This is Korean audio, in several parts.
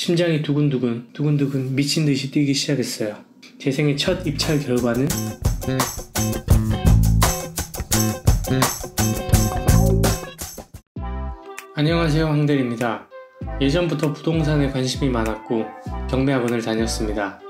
심장이 두근두근 미친듯이 뛰기 시작했어요. 제 생애 첫 입찰 결과는 안녕하세요, 황대리입니다. 예전부터 부동산에 관심이 많았고 경매학원을 다녔습니다.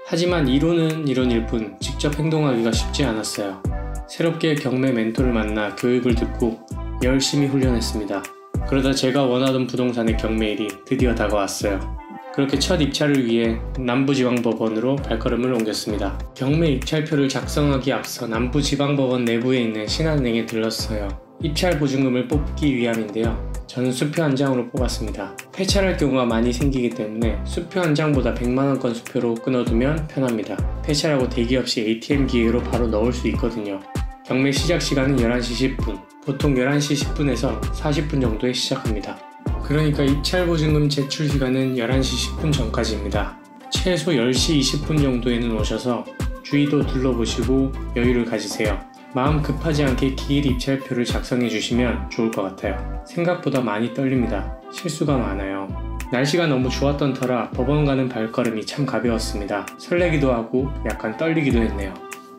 하지만 이론은 이론일 뿐 직접 행동하기가 쉽지 않았어요. 새롭게 경매 멘토를 만나 교육을 듣고 열심히 훈련했습니다. 그러다 제가 원하던 부동산의 경매일이 드디어 다가왔어요. 그렇게 첫 입찰을 위해 남부지방법원으로 발걸음을 옮겼습니다. 경매 입찰표를 작성하기 앞서 남부지방법원 내부에 있는 신한은행에 들렀어요. 입찰 보증금을 뽑기 위함인데요. 저는 수표 한 장으로 뽑았습니다. 폐찰할 경우가 많이 생기기 때문에 수표 한 장보다 100만원권 수표로 끊어두면 편합니다. 폐찰하고 대기 없이 ATM 기계로 바로 넣을 수 있거든요. 경매 시작 시간은 11시 10분, 보통 11시 10분에서 40분 정도에 시작합니다. 그러니까 입찰 보증금 제출 시간은 11시 10분 전까지입니다. 최소 10시 20분 정도에는 오셔서 주위도 둘러보시고 여유를 가지세요. 마음 급하지 않게 기일 입찰표를 작성해 주시면 좋을 것 같아요. 생각보다 많이 떨립니다. 실수가 많아요. 날씨가 너무 좋았던 터라 법원 가는 발걸음이 참 가벼웠습니다. 설레기도 하고 약간 떨리기도 했네요.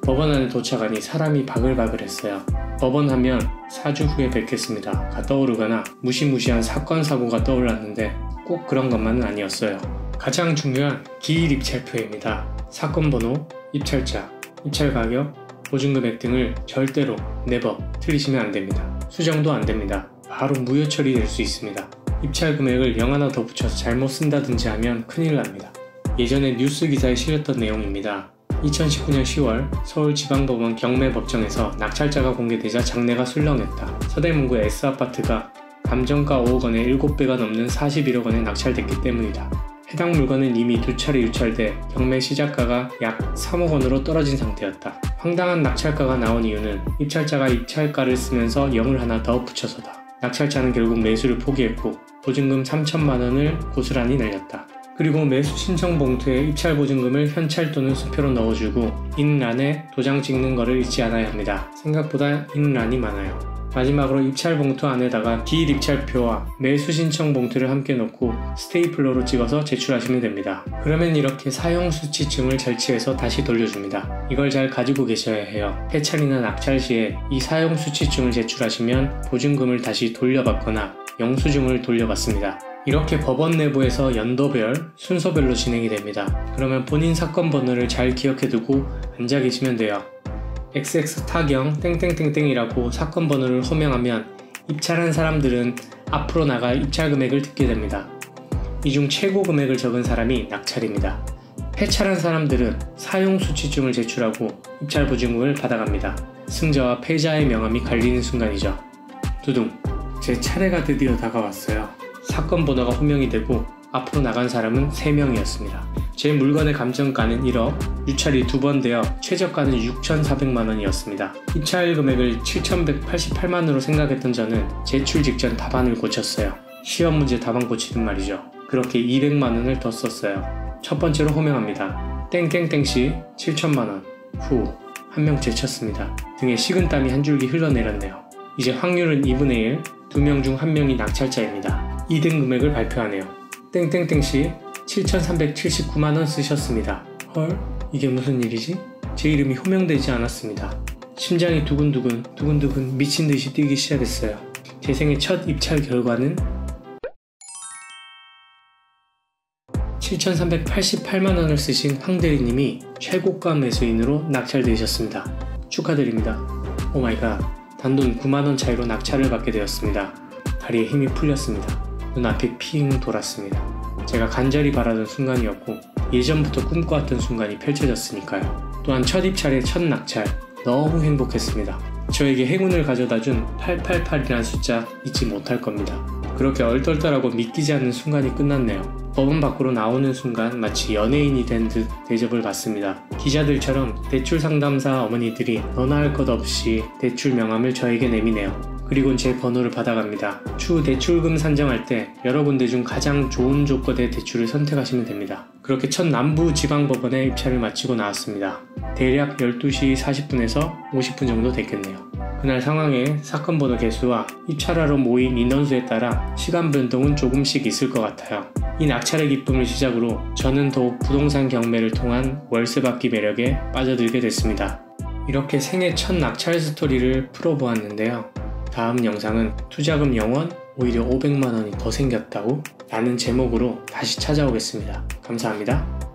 법원 안에 도착하니 사람이 바글바글했어요. 법원 하면 4주 후에 뵙겠습니다.가 떠오르거나 무시무시한 사건 사고가 떠올랐는데 꼭 그런 것만은 아니었어요. 가장 중요한 기일 입찰표입니다. 사건 번호, 입찰자, 입찰 가격, 보증금액 등을 절대로 네버 틀리시면 안됩니다. 수정도 안됩니다. 바로 무효 처리될 수 있습니다. 입찰 금액을 0 하나 더 붙여서 잘못 쓴다든지 하면 큰일 납니다. 예전에 뉴스 기사에 실렸던 내용입니다. 2019년 10월 서울지방법원 경매법정에서 낙찰자가 공개되자 장내가 술렁했다. 서대문구 S아파트가 감정가 5억 원에 7배가 넘는 41억 원에 낙찰됐기 때문이다. 해당 물건은 이미 2차례 유찰돼 경매 시작가가 약 3억 원으로 떨어진 상태였다. 황당한 낙찰가가 나온 이유는 입찰자가 입찰가를 쓰면서 0을 하나 더 붙여서다. 낙찰자는 결국 매수를 포기했고 보증금 3천만 원을 고스란히 날렸다. 그리고 매수 신청 봉투에 입찰 보증금을 현찰 또는 수표로 넣어주고 인란에 도장 찍는 거를 잊지 않아야 합니다. 생각보다 인란이 많아요. 마지막으로 입찰 봉투 안에다가 기일 입찰표와 매수 신청 봉투를 함께 넣고 스테이플러로 찍어서 제출하시면 됩니다. 그러면 이렇게 사용 수취증을 절취해서 다시 돌려줍니다. 이걸 잘 가지고 계셔야 해요. 폐찰이나 낙찰 시에 이 사용 수취증을 제출하시면 보증금을 다시 돌려받거나 영수증을 돌려받습니다. 이렇게 법원 내부에서 연도별, 순서별로 진행이 됩니다. 그러면 본인 사건 번호를 잘 기억해두고 앉아 계시면 돼요. XX 타경 땡땡땡땡이라고 사건 번호를 호명하면 입찰한 사람들은 앞으로 나갈 입찰 금액을 듣게 됩니다. 이 중 최고 금액을 적은 사람이 낙찰입니다. 폐찰한 사람들은 사용 수취증을 제출하고 입찰 보증금을 받아갑니다. 승자와 패자의 명함이 갈리는 순간이죠. 두둥! 제 차례가 드디어 다가왔어요. 사건 번호가 호명이 되고 앞으로 나간 사람은 3명이었습니다. 제 물건의 감정가는 1억, 유찰이 2번 되어 최저가는 6,400만원이었습니다. 입찰 금액을 7,188만원으로 생각했던 저는 제출 직전 답안을 고쳤어요. 시험 문제 답안 고치는 말이죠. 그렇게 200만원을 더 썼어요. 첫 번째로 호명합니다. 땡땡땡씨 7천만원. 후, 한 명 제쳤습니다. 등에 식은땀이 한 줄기 흘러내렸네요. 이제 확률은 2분의 1, 2명 중 1명이 낙찰자입니다. 2등 금액을 발표하네요. 땡땡땡씨 7,379만원 쓰셨습니다. 헐? 이게 무슨 일이지? 제 이름이 호명되지 않았습니다. 심장이 두근두근 미친듯이 뛰기 시작했어요. 제 생애 첫 입찰 결과는 7,388만원을 쓰신 황대리님이 최고가 매수인으로 낙찰되셨습니다. 축하드립니다. 오마이갓, 단돈 9만원 차이로 낙찰을 받게 되었습니다. 다리에 힘이 풀렸습니다. 눈앞이 핑 돌았습니다. 제가 간절히 바라던 순간이었고 예전부터 꿈꿔왔던 순간이 펼쳐졌으니까요. 또한 첫 입찰의 첫 낙찰, 너무 행복했습니다. 저에게 행운을 가져다준 888이라는 숫자 잊지 못할 겁니다. 그렇게 얼떨떨하고 믿기지 않는 순간이 끝났네요. 법원 밖으로 나오는 순간 마치 연예인이 된 듯 대접을 받습니다. 기자들처럼 대출 상담사 어머니들이 너나 할 것 없이 대출 명함을 저에게 내미네요. 그리고 제 번호를 받아갑니다. 추후 대출금 산정할 때 여러 군데 중 가장 좋은 조건의 대출을 선택하시면 됩니다. 그렇게 첫 남부지방법원에 입찰을 마치고 나왔습니다. 대략 12시 40분에서 50분 정도 됐겠네요. 그날 상황에 사건 번호 개수와 입찰하러 모인 인원수에 따라 시간 변동은 조금씩 있을 것 같아요. 이 낙찰의 기쁨을 시작으로 저는 더욱 부동산 경매를 통한 월세 받기 매력에 빠져들게 됐습니다. 이렇게 생애 첫 낙찰 스토리를 풀어보았는데요. 다음 영상은 투자금 0원, 오히려 500만원이 더 생겼다고? 라는 제목으로 다시 찾아오겠습니다. 감사합니다.